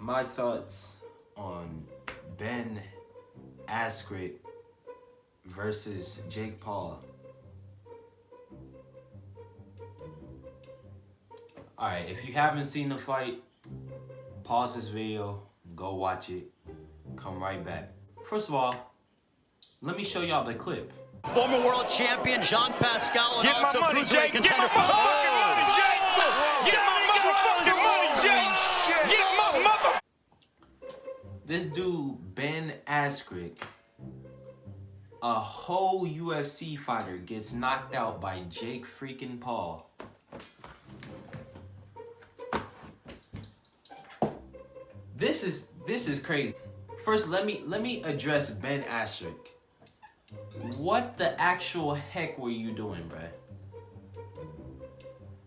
my thoughts on Ben Askren versus Jake Paul. Alright, if you haven't seen the fight, pause this video, go watch it, come right back. First of all, let me show y'all the clip. Former world champion Jean Pascal and also cruiserweight contender. Get my motherfucking money, Jake! Get my motherfucking money, Jake! Get my mother... This dude, Ben Askren, a whole UFC fighter, gets knocked out by Jake freaking Paul. This is crazy. First, let me address Ben Askren. What the actual heck were you doing, bruh?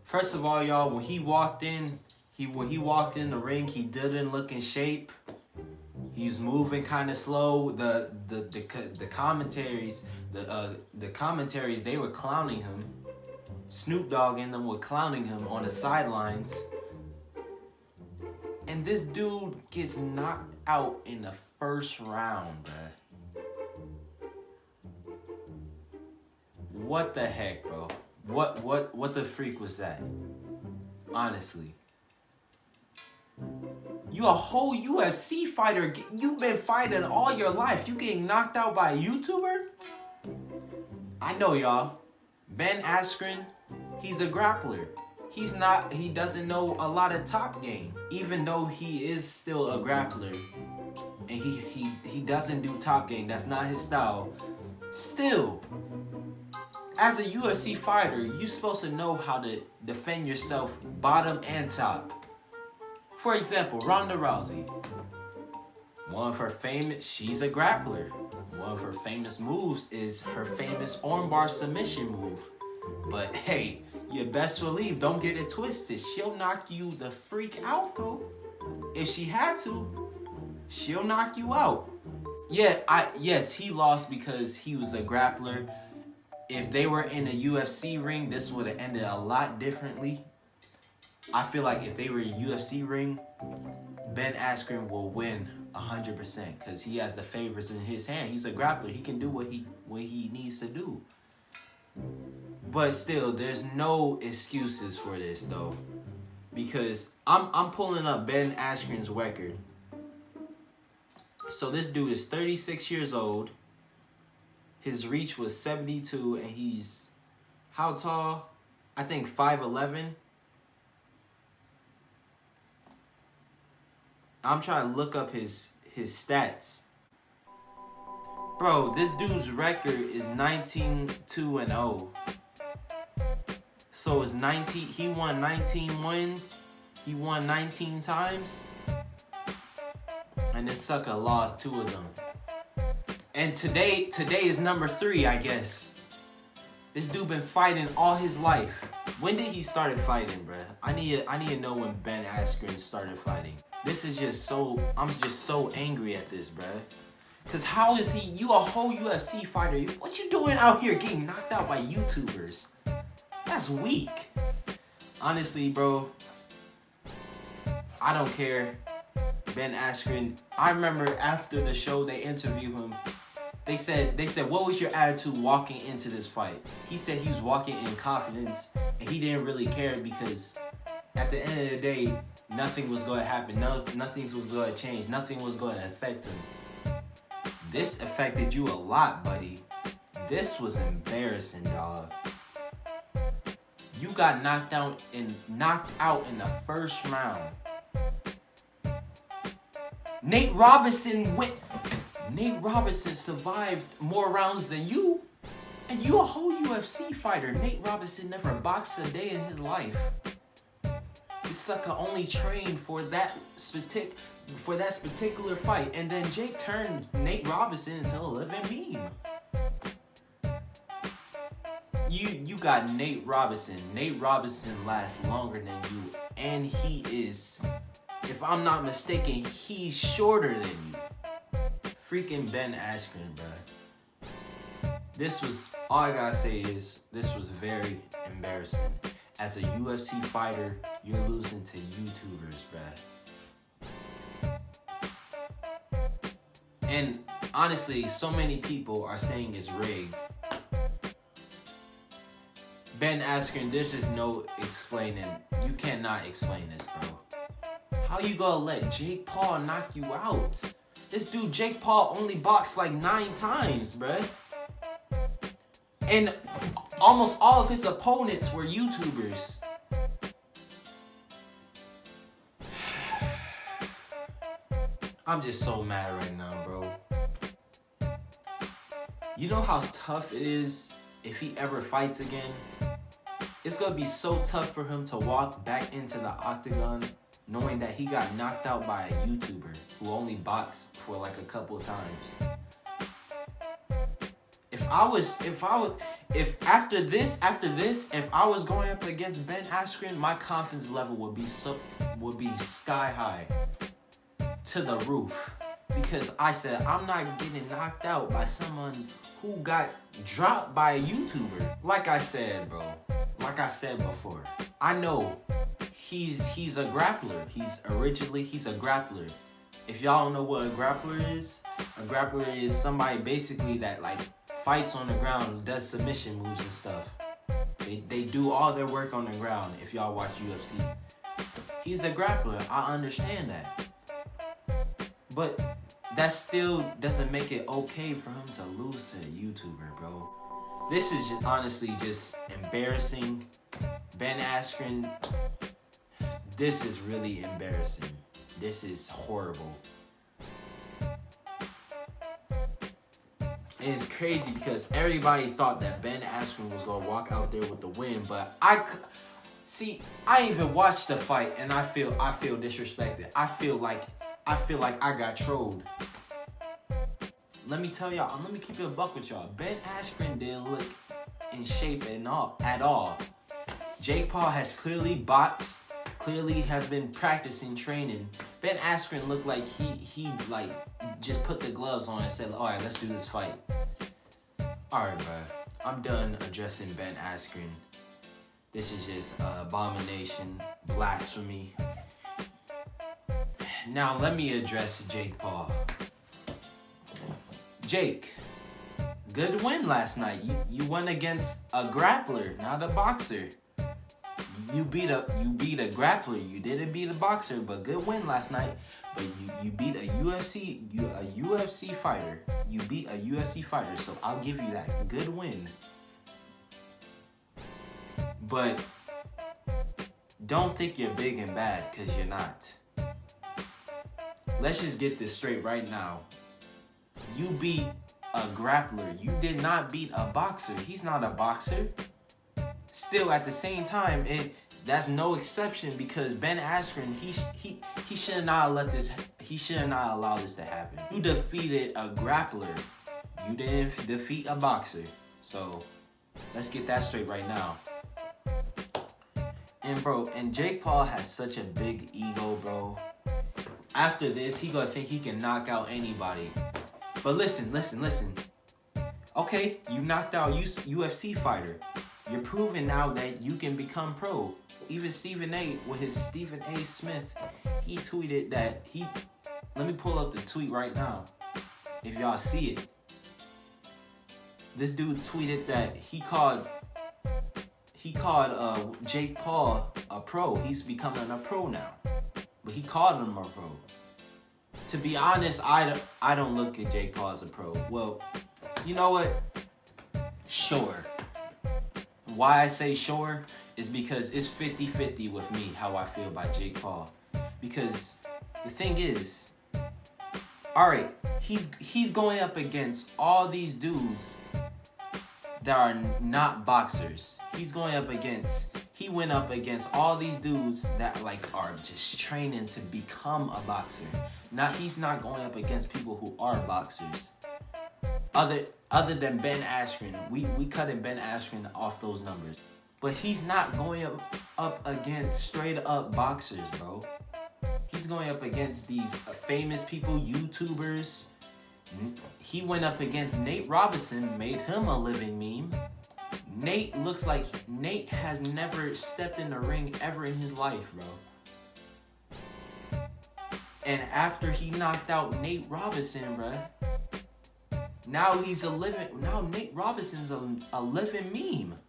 First of all, y'all, when he walked in the ring, he didn't look in shape. He was moving kind of slow. The commentaries, they were clowning him. Snoop Dogg and them were clowning him on the sidelines. And this dude gets knocked out in the first round, bruh. What the heck, bro? What the freak was that? Honestly. You a whole UFC fighter. You've been fighting all your life. You getting knocked out by a YouTuber? I know, y'all. Ben Askren, he's a grappler. He doesn't know a lot of top game. Even though he is still a grappler. And he doesn't do top game. That's not his style. Still, as a UFC fighter, you're supposed to know how to defend yourself bottom and top. For example, Ronda Rousey. She's a grappler. One of her famous moves is her famous armbar submission move. But hey, you best believe, don't get it twisted. She'll knock you the freak out though. If she had to, she'll knock you out. Yes, he lost because he was a grappler. If they were in a UFC ring, this would have ended a lot differently. I feel like if they were in a UFC ring, Ben Askren will win 100% because he has the favors in his hand. He's a grappler. He can do what he needs to do. But still, there's no excuses for this though, because I'm pulling up Ben Askren's record. So this dude is 36 years old. His reach was 72, and he's how tall? I think 5'11". I'm trying to look up his stats. Bro, this dude's record is 19-2-0. So it's 19. He won 19 wins. He won 19 times. And this sucker lost 2 of them. And today is number 3, I guess. This dude been fighting all his life. When did he started fighting, bruh? I need to know when Ben Askren started fighting. This is just so, I'm just so angry at this, bruh. Cause how is you a whole UFC fighter? What you doing out here getting knocked out by YouTubers? That's weak. Honestly, bro, I don't care. Ben Askren, I remember after the show they interviewed him. They said, what was your attitude walking into this fight? He said he was walking in confidence and he didn't really care because at the end of the day, nothing was going to happen. Nothing was going to change. Nothing was going to affect him. This affected you a lot, buddy. This was embarrassing, dog. You got knocked out in the first round. Nate Robinson survived more rounds than you. And you a whole UFC fighter. Nate Robinson never boxed a day in his life. This sucker only trained for that particular fight. And then Jake turned Nate Robinson into a living meme. You got Nate Robinson. Nate Robinson lasts longer than you. And he is, if I'm not mistaken, he's shorter than you. Freaking Ben Askren, bruh. This was, all I gotta say is, this was very embarrassing. As a UFC fighter, you're losing to YouTubers, bruh. And honestly, so many people are saying it's rigged. Ben Askren, there's just no explaining. You cannot explain this, bro. How you gonna let Jake Paul knock you out? This dude, Jake Paul, only boxed like 9 times, bruh. And almost all of his opponents were YouTubers. I'm just so mad right now, bro. You know how tough it is if he ever fights again? It's gonna be so tough for him to walk back into the octagon knowing that he got knocked out by a YouTuber who only boxed for like a couple of times. If after this, if I was going up against Ben Askren, my confidence level would be sky high to the roof. Because I said, I'm not getting knocked out by someone who got dropped by a YouTuber. Like I said, bro. Like I said before. I know he's a grappler. He's a grappler. If y'all don't know what a grappler is somebody basically that like fights on the ground and does submission moves and stuff. They do all their work on the ground if y'all watch UFC. He's a grappler. I understand that. But that still doesn't make it okay for him to lose to a YouTuber, bro. This is honestly just embarrassing. Ben Askren, this is really embarrassing. This is horrible. And it's crazy because everybody thought that Ben Askren was gonna walk out there with the win, but I even watched the fight and I feel disrespected. I feel like I got trolled. Let me tell y'all, let me keep it a buck with y'all. Ben Askren didn't look in shape at all. Jake Paul has clearly boxed, clearly has been practicing, training. Ben Askren looked like he like just put the gloves on and said, all right, let's do this fight. All right, bro. I'm done addressing Ben Askren. This is just abomination, blasphemy. Now let me address Jake Paul. Jake, good win last night. You won against a grappler, not a boxer. You beat a grappler. You didn't beat a boxer, but good win last night. But you beat a UFC fighter. You beat a UFC fighter, so I'll give you that. Good win. But don't think you're big and bad, because you're not. Let's just get this straight right now. You beat a grappler. You did not beat a boxer. He's not a boxer. Still, at the same time, that's no exception because Ben Askren, he should not let this. He should not allow this to happen. You defeated a grappler. You didn't defeat a boxer. So let's get that straight right now. And Jake Paul has such a big ego, bro. After this, he gonna think he can knock out anybody. But listen. Okay, you knocked out UFC fighter. You're proving now that you can become pro. Even Stephen A. with his Stephen A. Smith, he tweeted that let me pull up the tweet right now. If y'all see it. This dude tweeted that he called Jake Paul a pro. He's becoming a pro now. But he called him a pro. To be honest, I don't look at Jake Paul as a pro. Well, you know what? Sure. Why I say sure is because it's 50-50 with me how I feel about Jake Paul. Because the thing is, all right, he's going up against all these dudes that are not boxers. He went up against all these dudes that like are just training to become a boxer. He's not going up against people who are boxers. Other than Ben Askren, we cutting Ben Askren off those numbers. But he's not going up against straight up boxers, bro. He's going up against these famous people, YouTubers. He went up against Nate Robinson, made him a living meme. Nate looks like Nate has never stepped in the ring ever in his life, bro. And after he knocked out Nate Robinson, bruh, now Nate Robinson's a living meme.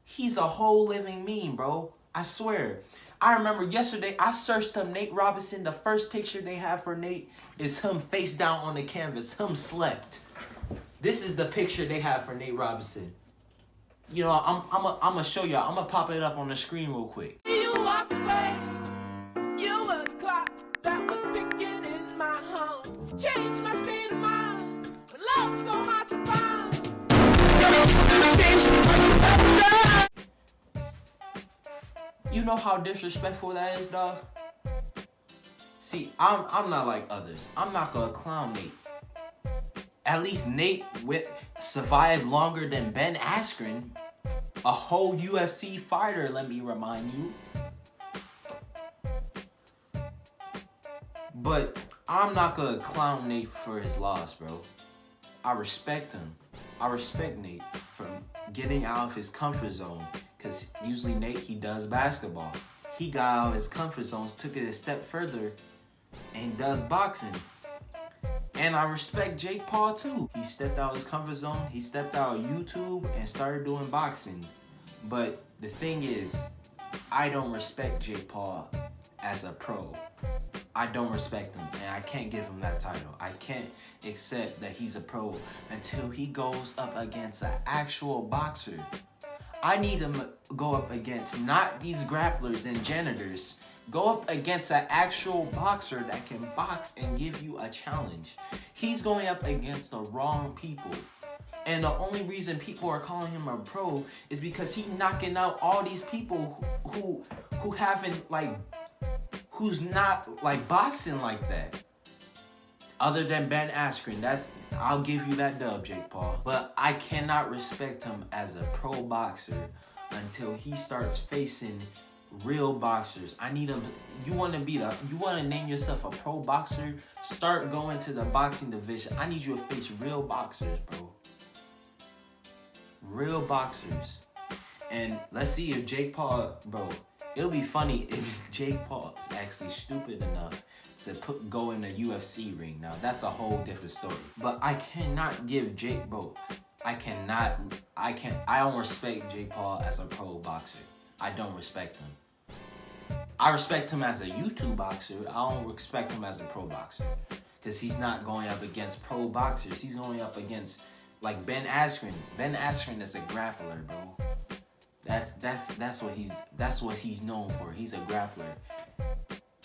He's a whole living meme, bro. I swear. I remember yesterday, I searched up Nate Robinson. The first picture they have for Nate is him face down on the canvas. Him slept. This is the picture they have for Nate Robinson. You know, I'm gonna show y'all. I'm gonna pop it up on the screen real quick. You walked away. You were the clock that was ticking in my home. Changed my state of mind. Love so hard to find. You know how disrespectful that is, dog? See, I'm not like others. I'm not gonna clown Nate. At least Nate survived longer than Ben Askren, a whole UFC fighter, let me remind you. But I'm not gonna clown Nate for his loss, bro. I respect him. I respect Nate for getting out of his comfort zone. Because usually Nate, he does basketball. He got out of his comfort zone, took it a step further, and does boxing. And I respect Jake Paul too. He stepped out of his comfort zone, he stepped out of YouTube and started doing boxing. But the thing is, I don't respect Jake Paul as a pro. I don't respect him, and I can't give him that title. I can't accept that he's a pro until he goes up against an actual boxer. I need him to go up against not these grapplers and janitors. Go up against an actual boxer that can box and give you a challenge. He's going up against the wrong people. And the only reason people are calling him a pro is because he's knocking out all these people who haven't who's not boxing like that. Other than Ben Askren, I'll give you that dub, Jake Paul. But I cannot respect him as a pro boxer until he starts facing real boxers. I need him. You want to name yourself a pro boxer? Start going to the boxing division. I need you to face real boxers, bro. Real boxers. And let's see if Jake Paul, bro. It'll be funny if Jake Paul is actually stupid enough to go in a UFC ring. Now, that's a whole different story. But I cannot give Jake, bro. I don't respect Jake Paul as a pro boxer. I don't respect him. I respect him as a YouTube boxer. I don't respect him as a pro boxer. Because he's not going up against pro boxers. He's going up against, like, Ben Askren. Ben Askren is a grappler, bro. That's what he's known for. He's a grappler.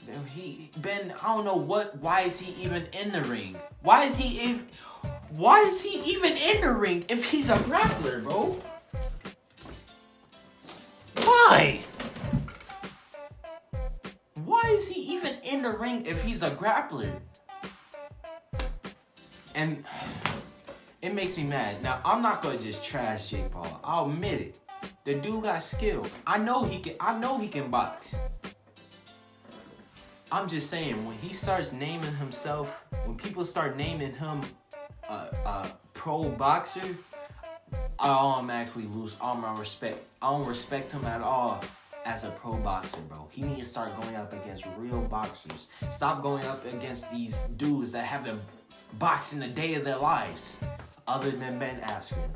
I don't know why is he even in the ring? Why is he even in the ring if he's a grappler, bro? Why? Why is he even in the ring if he's a grappler? And it makes me mad. Now, I'm not gonna just trash Jake Paul. I'll admit it. The dude got skill. I know he can box. I'm just saying, when he starts naming himself, when people start naming him a pro boxer, I automatically lose all my respect. I don't respect him at all as a pro boxer, bro. He needs to start going up against real boxers. Stop going up against these dudes that haven't boxed in a day of their lives, other than Ben Askren.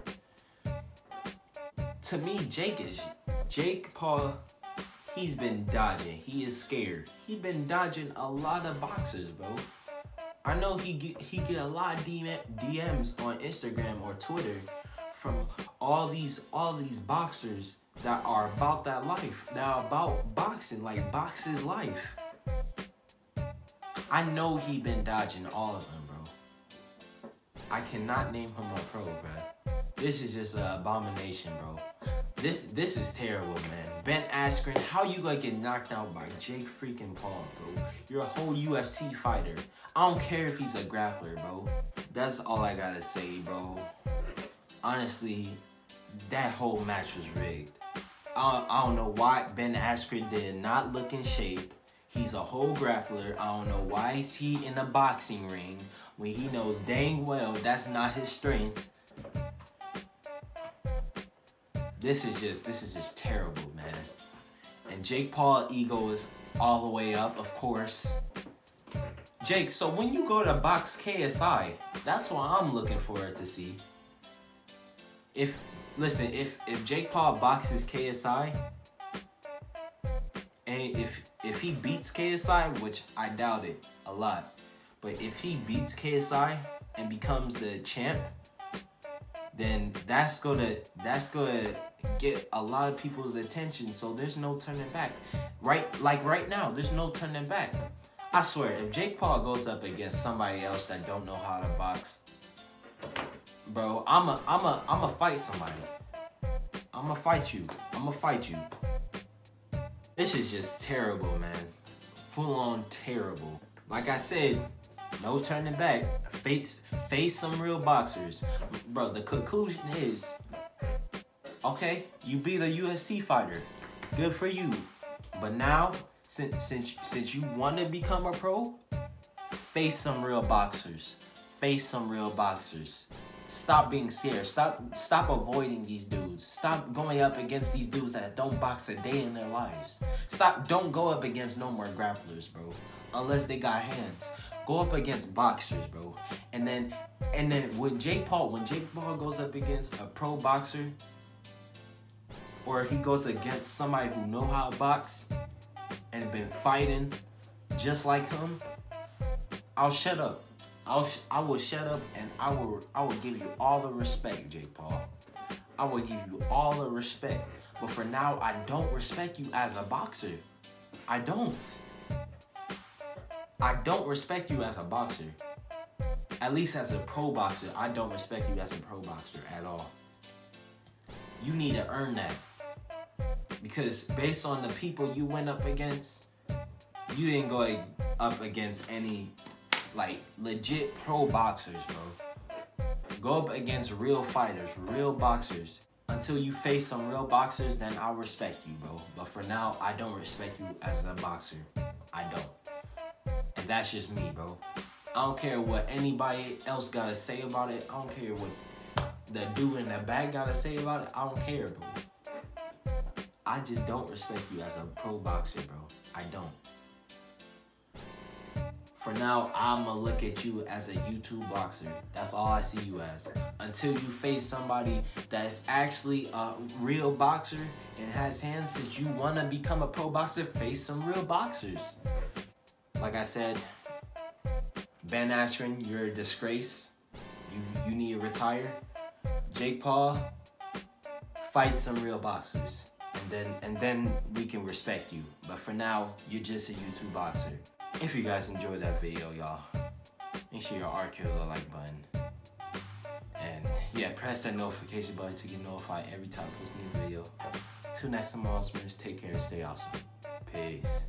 To me, Jake Paul, he's been dodging. He is scared. He's been dodging a lot of boxers, bro. I know he get a lot of DMs on Instagram or Twitter from all these boxers that are about that life, that are about boxing, like box his life. I know he been dodging all of them, bro. I cannot name him a pro, bro. This is just an abomination, bro. This is terrible, man. Ben Askren, how you gonna get knocked out by Jake freaking Paul, bro? You're a whole UFC fighter. I don't care if he's a grappler, bro. That's all I gotta say, bro. Honestly, that whole match was rigged. I don't know why Ben Askren did not look in shape. He's a whole grappler. I don't know why is he in a boxing ring when he knows dang well that's not his strength. This is just terrible, man. And Jake Paul ego is all the way up, of course. Jake, so when you go to box KSI, that's what I'm looking forward to see. If Jake Paul boxes KSI, and if he beats KSI, which I doubt it a lot, but if he beats KSI and becomes the champ, then that's gonna get a lot of people's attention. So there's no turning back. Right now, there's no turning back. I swear, if Jake Paul goes up against somebody else that don't know how to box, bro, I'ma fight somebody. I'ma fight you. This is just terrible, man. Full on terrible. Like I said, no turning back. Face some real boxers. Bro, the conclusion is, okay, you beat a UFC fighter. Good for you. But now, since you want to become a pro, face some real boxers. Stop being scared. Stop avoiding these dudes. Stop going up against these dudes that don't box a day in their lives. Don't go up against no more grapplers, bro. Unless they got hands. Go up against boxers, bro. And then when Jake Paul goes up against a pro boxer, or he goes against somebody who know how to box and been fighting just like him, I'll shut up. I will shut up, and I will give you all the respect, Jake Paul. I will give you all the respect. But for now, I don't respect you as a boxer. I don't respect you as a boxer. At least as a pro boxer, I don't respect you as a pro boxer at all. You need to earn that. Because based on the people you went up against, you didn't go up against any like legit pro boxers, bro. Go up against real fighters, real boxers. Until you face some real boxers, then I'll respect you, bro. But for now, I don't respect you as a boxer. I don't. And that's just me, bro. I don't care what anybody else gotta say about it. I don't care what the dude in the back gotta say about it. I don't care, bro. I just don't respect you as a pro boxer, bro. I don't. For now, I'ma look at you as a YouTube boxer. That's all I see you as. Until you face somebody that's actually a real boxer and has hands, that you wanna become a pro boxer, face some real boxers. Like I said, Ben Askren, you're a disgrace. You need to retire. Jake Paul, fight some real boxers. And then we can respect you. But for now, you're just a YouTube boxer. If you guys enjoyed that video, y'all, make sure y'all kill the like button. And yeah, press that notification button to get notified every time I post a new video. Till next time, all smurfs, take care and stay awesome. Peace.